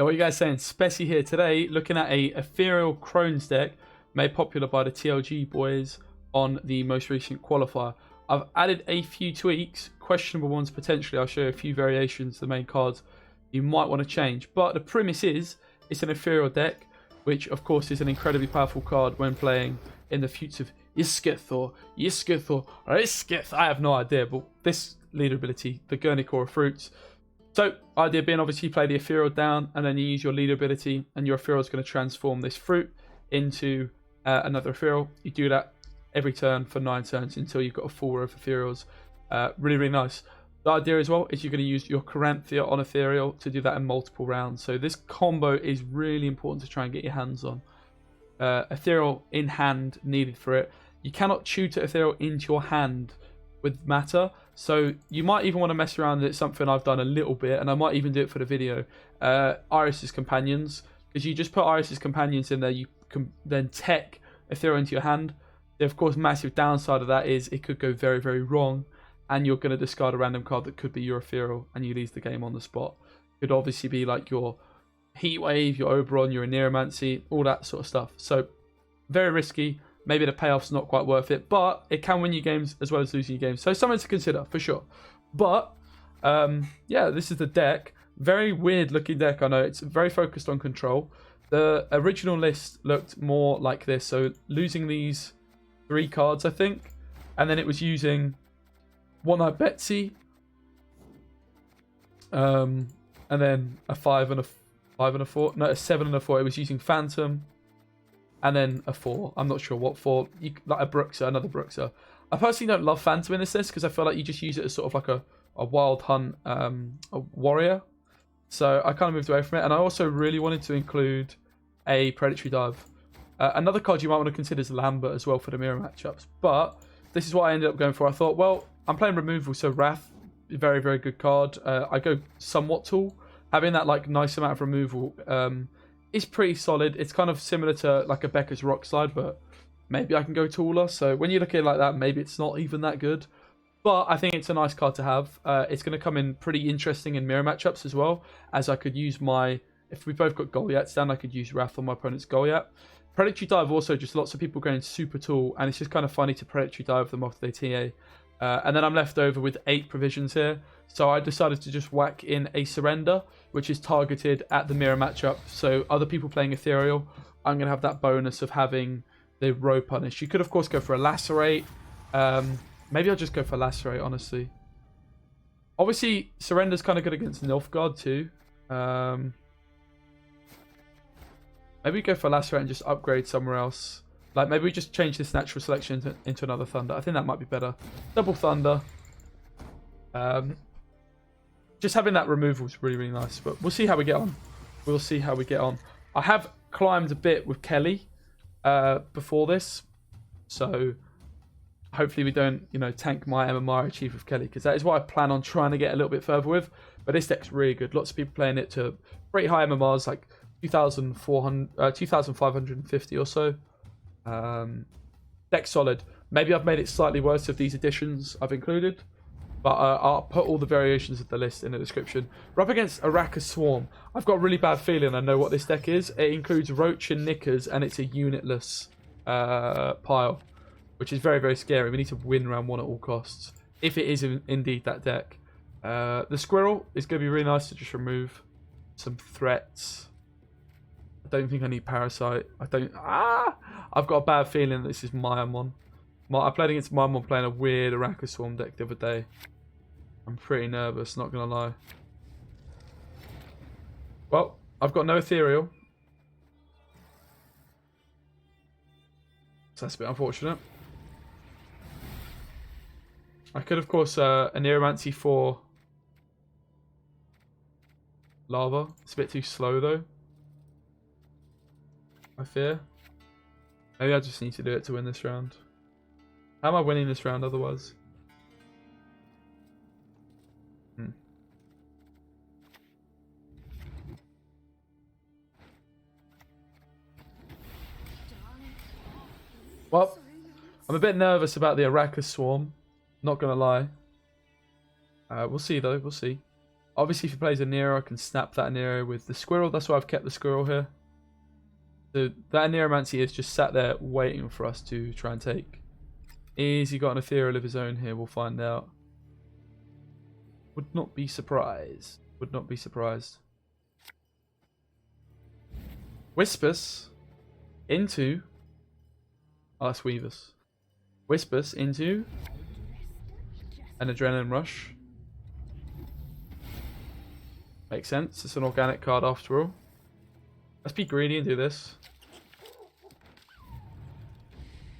Yo, what are you guys saying? Speci here today, looking at a Ethereal Crones deck made popular by the TLG boys on the most recent qualifier. I've added a few tweaks, questionable ones potentially. I'll show you a few variations, the main cards you might want to change. But the premise is, it's an Ethereal deck, which of course is an incredibly powerful card when playing in the future of Iskith or Iskith. I have no idea, but this leader ability, the Gurnicora Fruits. So, idea being obviously you play the Ethereal down and then you use your leader ability and your Ethereal is going to transform this fruit into another Ethereal. You do that every turn for 9 turns until you've got a full row of Ethereals. Really, really nice. The idea as well is you're going to use your Coranthia on Ethereal to do that in multiple rounds. So this combo is really important to try and get your hands on. Ethereal in hand needed for it. You cannot tutor Ethereal into your hand with matter, so you might even want to mess around with it. Something I've done a little bit, and I might even do it for the video. Iris's Companions, because you just put Iris's Companions in there, you can then tech Ethereal into your hand. The of course massive downside of that is it could go very, very wrong, and you're going to discard a random card that could be your Ethereal, and you lose the game on the spot. It could obviously be like your Heatwave, your Oberon, your Neuromancy, all that sort of stuff. So very risky. Maybe the payoff's not quite worth it, but it can win you games as well as losing you games. So something to consider for sure. But yeah, this is the deck. Very weird looking deck. I know it's very focused on control. The original list looked more like this. So losing these 3 cards, I think, and then it was using One-Eyed Betsy, and then a 5 and a 4. No, a 7 and a 4. It was using Phantom. And then a 4. I'm not sure what 4. Like a Bruxer, another Bruxer. I personally don't love Phantom in this list because I feel like you just use it as sort of like a wild hunt, a warrior. So I kind of moved away from it. And I also really wanted to include a Predatory Dive. Another card you might want to consider is Lambert as well for the mirror matchups. But this is what I ended up going for. I thought, well, I'm playing removal, so Wrath, very, very good card. I go somewhat tall. Having that like nice amount of removal is pretty solid. It's kind of similar to like a Becker's Rock Slide, but maybe I can go taller. So when you look at it like that, maybe it's not even that good. But I think it's a nice card to have. It's going to come in pretty interesting in mirror matchups as well, as I could use my... If we both got Goliaths down, I could use Wrath on my opponent's Goliath. Predatory Dive also, just lots of people going super tall, and it's just kind of funny to Predatory Dive them off their TA. And then I'm left over with 8 provisions here. So I decided to just whack in a Surrender, which is targeted at the mirror matchup. So other people playing Ethereal, I'm going to have that bonus of having the Row Punish. You could, of course, go for a Lacerate. Maybe I'll just go for Lacerate, honestly. Obviously, Surrender's kind of good against Nilfgaard too. Maybe go for Lacerate and just upgrade somewhere else. Like, maybe we just change this natural selection into another Thunder. I think that might be better. Double Thunder. Just having that removal is really, really nice. But we'll see how we get on. We'll see how we get on. I have climbed a bit with Kelly before this. So hopefully we don't, you know, tank my MMR achieve with Kelly. Because that is what I plan on trying to get a little bit further with. But this deck's really good. Lots of people playing it to pretty high MMRs. Like 2,550 or so. Deck's solid. Maybe I've made it slightly worse with these additions I've included. But I'll put all the variations of the list in the description. We're up against Arakas Swarm. I've got a really bad feeling I know what this deck is. It includes Roach and Knickers, and it's a unitless pile, which is very, very scary. We need to win round 1 at all costs, if it is indeed that deck. The Squirrel is going to be really nice to just remove some threats. I don't think I need Parasite. I've got a bad feeling this is Myamon. I played against Myamon playing a weird Arakas Swarm deck the other day. I'm pretty nervous, not going to lie. Well, I've got no Ethereal. So that's a bit unfortunate. I could, of course, a Neuromancy for Lava. It's a bit too slow, though. I fear. Maybe I just need to do it to win this round. How am I winning this round otherwise? Well, I'm a bit nervous about the Arakas Swarm. Not gonna lie. We'll see though. We'll see. Obviously, if he plays a Nero, I can snap that Nero with the squirrel. That's why I've kept the squirrel here. So that Neuromancy is just sat there waiting for us to try and take. Is he got an ethereal of his own here? We'll find out. Would not be surprised. Would not be surprised. Whispers into... Oh, that's Weavers. Whispers into an Adrenaline Rush. Makes sense. It's an organic card after all. Let's be greedy and do this.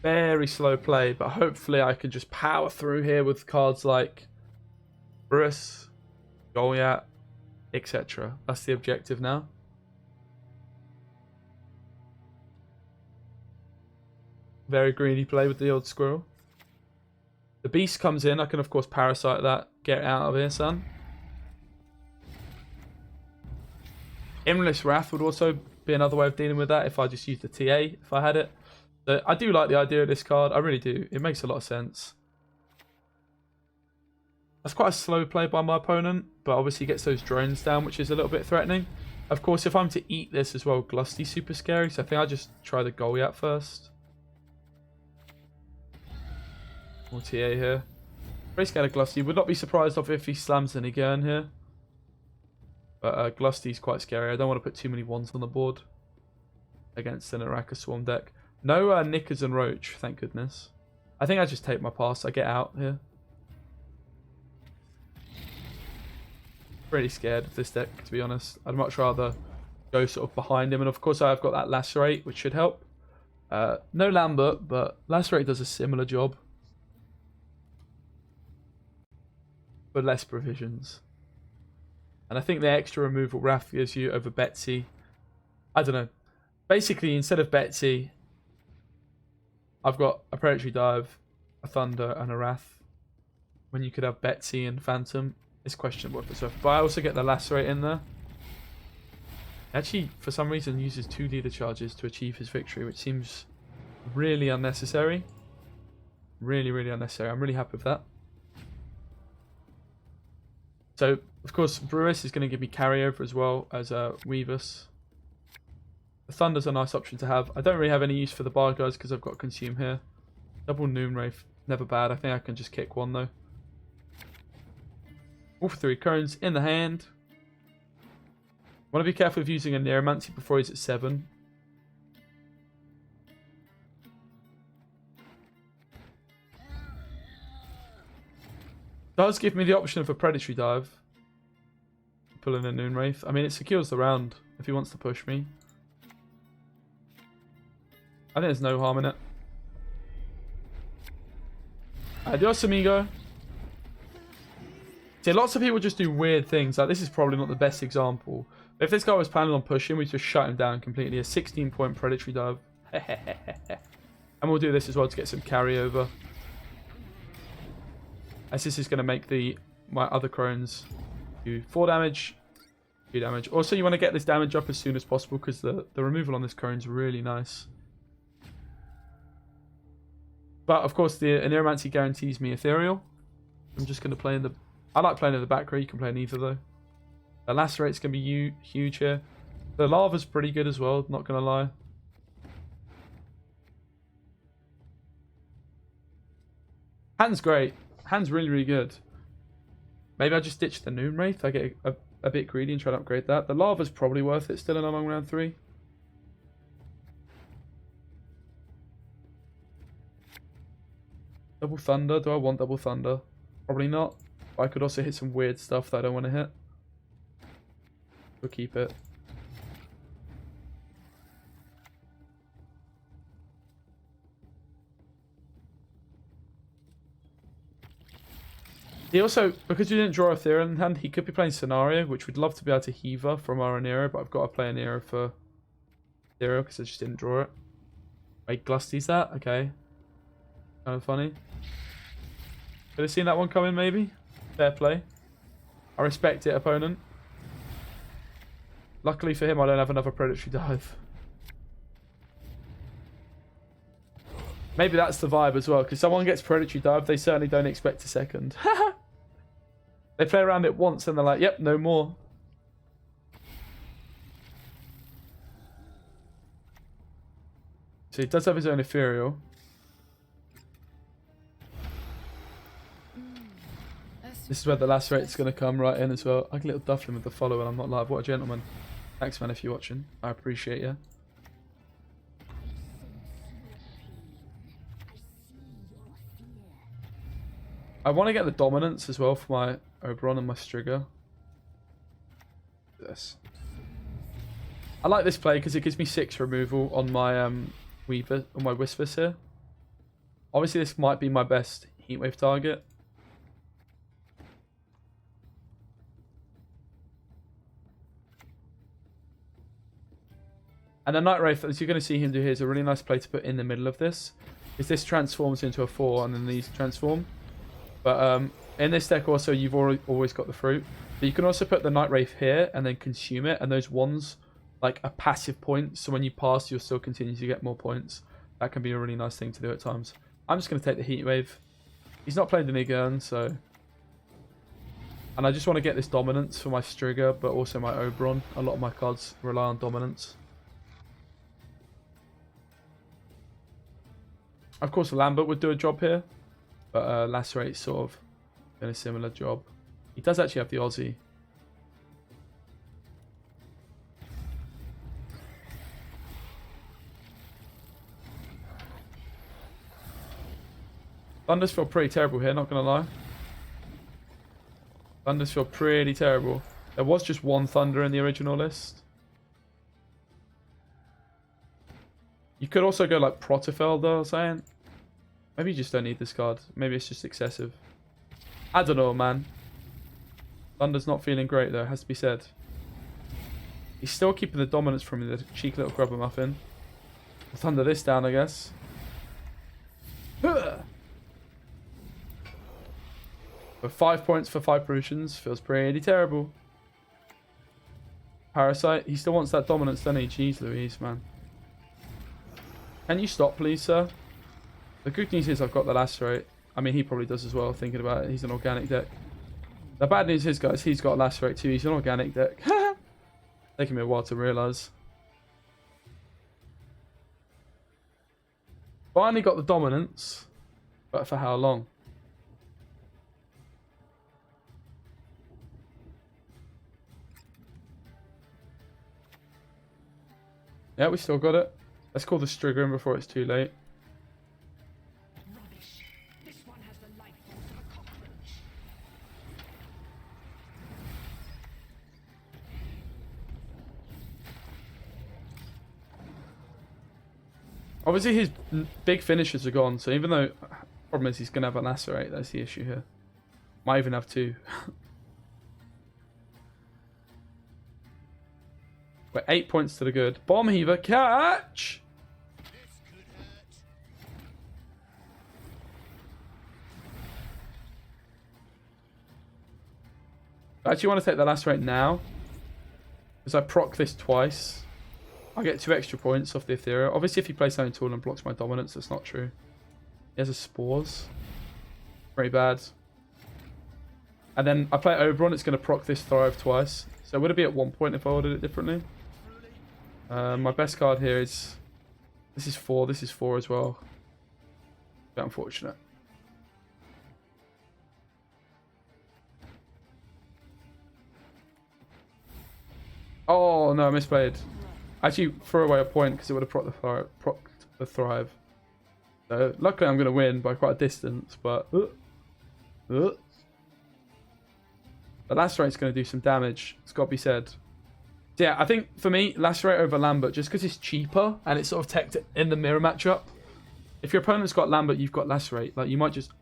Very slow play, but hopefully I can just power through here with cards like Bruce, Goliath, etc. That's the objective now. Very greedy play with the old squirrel. The beast comes in. I can, of course, parasite that. Get out of here, son. Endless Wrath would also be another way of dealing with that if I just used the TA, if I had it. So I do like the idea of this card. I really do. It makes a lot of sense. That's quite a slow play by my opponent, but obviously gets those drones down, which is a little bit threatening. Of course, if I'm to eat this as well, Glusty's super scary, so I think I'll just try the Goliath first. More TA here. Very scared of Glusty. Would not be surprised if he slams an again here. But Glusty's quite scary. I don't want to put too many ones on the board against an Arakas Swarm deck. No Knickers and Roach, thank goodness. I think I just take my pass. I get out here. Pretty scared of this deck, to be honest. I'd much rather go sort of behind him. And of course I've got that Lacerate, which should help. No Lambert, but Lacerate does a similar job. But less provisions. And I think the extra removal Wrath gives you over Betsy. I don't know. Basically, instead of Betsy, I've got a Predatory Dive, a Thunder, and a Wrath. When you could have Betsy and Phantom, it's questionable if it's worth. But I also get the Lacerate in there. Actually, for some reason, uses 2 leader charges to achieve his victory, which seems really unnecessary. Really, really unnecessary. I'm really happy with that. So, of course, Brewis is going to give me carryover as well as Weavers. The Thunder's a nice option to have. I don't really have any use for the Bar guys because I've got Consume here. Double Noon Wraith, never bad. I think I can just kick one though. All for 3 Crones in the hand. Want to be careful of using a Neuromancy before he's at 7. Does give me the option of a Predatory Dive. Pull in a Noon Wraith. I mean, it secures the round if he wants to push me. I think there's no harm in it. Adios, amigo. See, lots of people just do weird things. Like, this is probably not the best example. But if this guy was planning on pushing, we just shut him down completely. A 16-point Predatory Dive. And we'll do this as well to get some carryover. As this is going to make my other Crones do 4 damage, 2 damage. Also, you want to get this damage up as soon as possible because the removal on this Crone is really nice. But, of course, the Neuromancy guarantees me Ethereal. I'm just going to play in the... I like playing in the back row. You can play in either, though. The Lacerate's going to be huge here. The Lava's pretty good as well, not going to lie. Hand's great. Hand's really, really good. Maybe I just ditch the Noon Wraith. I get a bit greedy and try to upgrade that. The Lava's probably worth it still in along round 3. Double Thunder. Do I want Double Thunder? Probably not. But I could also hit some weird stuff that I don't want to hit. We'll keep it. He also, because you didn't draw a Ethereal in hand, he could be playing Scenario, which we'd love to be able to Heaver from our Nero, but I've got to play a Nero for Ethereal because I just didn't draw it. Wait, Glusty's that? Okay. Kind of funny. Could have seen that one coming, maybe? Fair play. I respect it, opponent. Luckily for him, I don't have another Predatory Dive. Maybe that's the vibe as well, because someone gets Predatory Dive, they certainly don't expect a second. They play around it once and they're like, yep, no more. So he does have his own Ethereal. This is where the lacerate's going to come right in as well. I can little duff him with the follow and I'm not live. What a gentleman. Thanks, man, if you're watching. I appreciate you. I want to get the dominance as well for my Oberon and my Striga. This. I like this play because it gives me 6 removal on my Weaver, on my Whispers here. Obviously, this might be my best Heatwave target. And the Night Wraith, as you're going to see him do here, is a really nice play to put in the middle of this. Is this transforms into a 4 and then these transform. But in this deck also, you've always got the fruit. But you can also put the Night Wraith here and then consume it. And those ones, like a passive point. So when you pass, you'll still continue to get more points. That can be a really nice thing to do at times. I'm just going to take the Heatwave. He's not playing the Nigurn, so... And I just want to get this dominance for my Striga, but also my Oberon. A lot of my cards rely on dominance. Of course, Lambert would do a job here, but Lacerate's sort of in a similar job. He does actually have the Aussie. Thunders feel pretty terrible here, not going to lie. Thunders feel pretty terrible. There was just one Thunder in the original list. You could also go like Protofeld, though, I was saying. Maybe you just don't need this card. Maybe it's just excessive. I don't know, man. Thunder's not feeling great, though, has to be said. He's still keeping the dominance from me, the cheeky little grubber muffin. I'll thunder this down, I guess. But 5 points for 5 Prussians feels pretty terrible. Parasite, he still wants that dominance, doesn't he? Jeez Louise, man. Can you stop, please, sir? The good news is I've got the Lacerate. I mean, he probably does as well, thinking about it. He's an organic deck. The bad news is, guys, he's got a Lacerate too. He's an organic deck. Taking me a while to realise. Finally got the dominance. But for how long? Yeah, we still got it. Let's call the Striga in before it's too late. Rubbish. This one has the life force of a cockroach. Obviously, his big finishers are gone, so even though... Problem is, he's going to have a Lacerate. That's the issue here. Might even have 2. We're 8 points to the good. Bomb Heaver, catch! I actually want to take the Lacerate now. Because I proc this twice. I get 2 extra points off the Ethereal. Obviously, if he plays something tall and blocks my dominance, that's not true. He has a Spores. Very bad. And then I play Oberon, it's going to proc this Thrive twice. So would it be at 1 point if I ordered it differently? My best card here is... This is 4, this is 4 as well. Bit unfortunate. Oh, no, I misplayed. I actually threw away a point because it would have procced the Thrive. So, luckily I'm going to win by quite a distance, but... The Lacerate's going to do some damage. It's got to be said. So yeah, I think for me, Lacerate over Lambert, just because it's cheaper and it's sort of teched in the mirror matchup. If your opponent's got Lambert, you've got Lacerate. Like, you might just...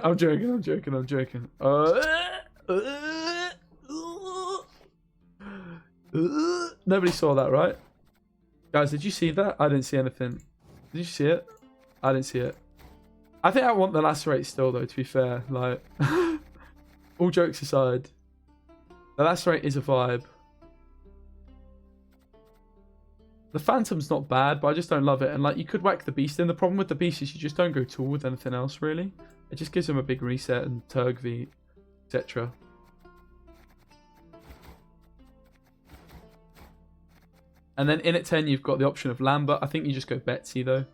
I'm joking. Nobody saw that, right? Guys, did you see that? I didn't see anything. Did you see it? I didn't see it. I think I want the lacerate still, though, to be fair. Like, all jokes aside, the lacerate is a vibe. The Phantom's not bad, but I just don't love it. And, like, you could whack the Beast in. The problem with the Beast is you just don't go tool with anything else, really. It just gives him a big reset and Turgv, etc. And then in at 10, you've got the option of Lambert. I think you just go Betsy, though.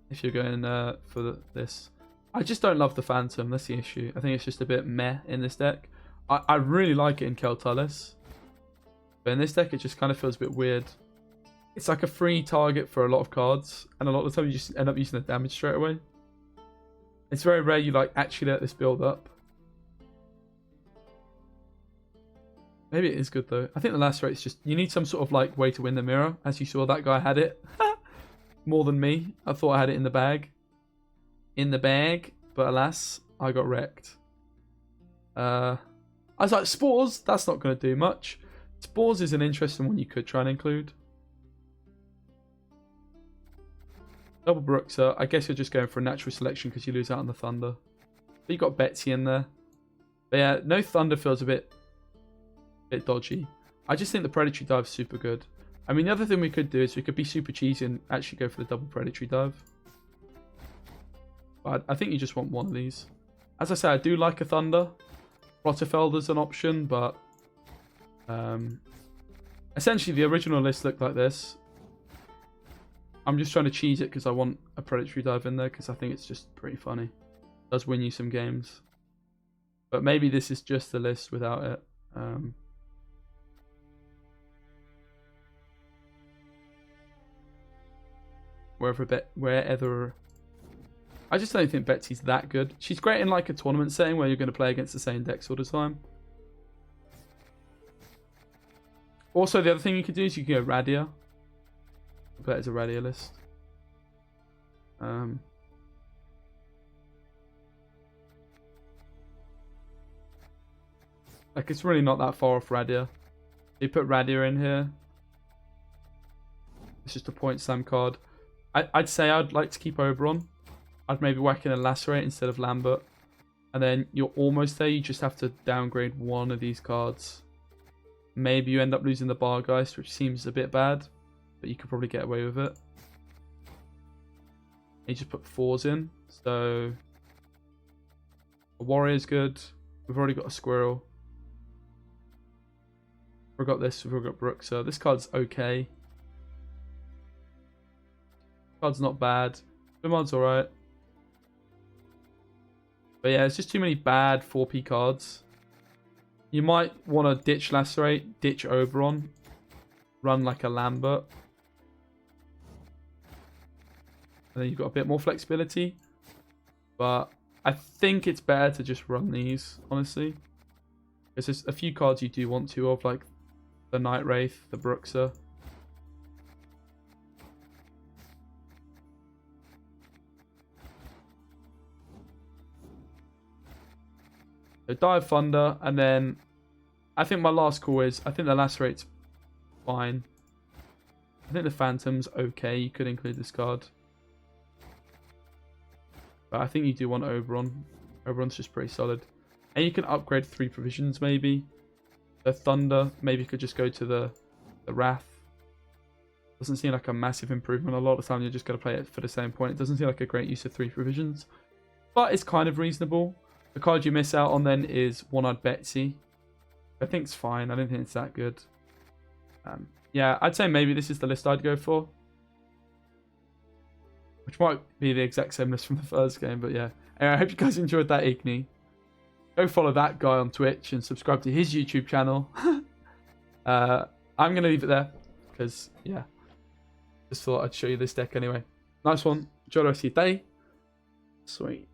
If you're going for this. I just don't love the Phantom. That's the issue. I think it's just a bit meh in this deck. I really like it in Keltalis. But in this deck, it just kind of feels a bit weird. It's like a free target for a lot of cards. And a lot of the time, you just end up using the damage straight away. It's very rare you like actually let this build up. Maybe it is good, though. I think the last rate is just... You need some sort of like way to win the mirror. As you saw, that guy had it. More than me. I thought I had it in the bag. But alas, I got wrecked. I was like, Spores? That's not going to do much. Spores is an interesting one you could try and include. Double Bruxer. I guess you're just going for a natural selection because you lose out on the Thunder. But you got Betsy in there. But yeah, no Thunder feels a bit dodgy. I just think the Predatory Dive is super good. I mean, the other thing we could do is we could be super cheesy and actually go for the double Predatory Dive. But I think you just want one of these. As I say, I do like a Thunder. Rotterfelder's an option, but... essentially, the original list looked like this. I'm just trying to cheese it because I want a Predatory Dive in there because I think it's just pretty funny. It does win you some games. But maybe this is just the list without it. Wherever. I just don't think Betsy's that good. She's great in like a tournament setting where you're going to play against the same decks all the time. Also, the other thing you could do is you can go Radia. I bet it's a Radia list. Like, it's really not that far off Radia. You put Radia in here. It's just a point slam card. I'd say I'd like to keep Oberon. I'd maybe whack in a Lacerate instead of Lambert. And then you're almost there. You just have to downgrade one of these cards. Maybe you end up losing the Bargeist, which seems a bit bad. But you could probably get away with it. You just put 4s in. So a Warrior's good. We've already got a Squirrel. We've got this. We've got Bruxer. This card's okay. Card's not bad. Bimard's alright. But yeah, it's just too many bad 4P cards. You might want to ditch Lacerate, ditch Oberon, run like a Lambert. And then you've got a bit more flexibility. But I think it's better to just run these, honestly. Because there's a few cards you do want to of, like the Night Wraith, the Bruxer. So Dive Thunder, and then I think my last call is, I think the Lacerate's fine. I think the Phantom's okay, you could include this card. But I think you do want Oberon. Oberon's just pretty solid. And you can upgrade 3 provisions maybe. The Thunder, maybe you could just go to the Wrath. Doesn't seem like a massive improvement. A lot of the time you're just going to play it for the same point. It doesn't seem like a great use of 3 provisions. But it's kind of reasonable. The card you miss out on then is One-Eyed Betsy. I think it's fine. I don't think it's that good. Yeah, I'd say maybe this is the list I'd go for. Which might be the exact same list from the first game, but yeah. Anyway, I hope you guys enjoyed that Igni. Go follow that guy on Twitch and subscribe to his YouTube channel. I'm going to leave it there because, yeah. Just thought I'd show you this deck anyway. Nice one. Enjoy the rest of your day. Sweet.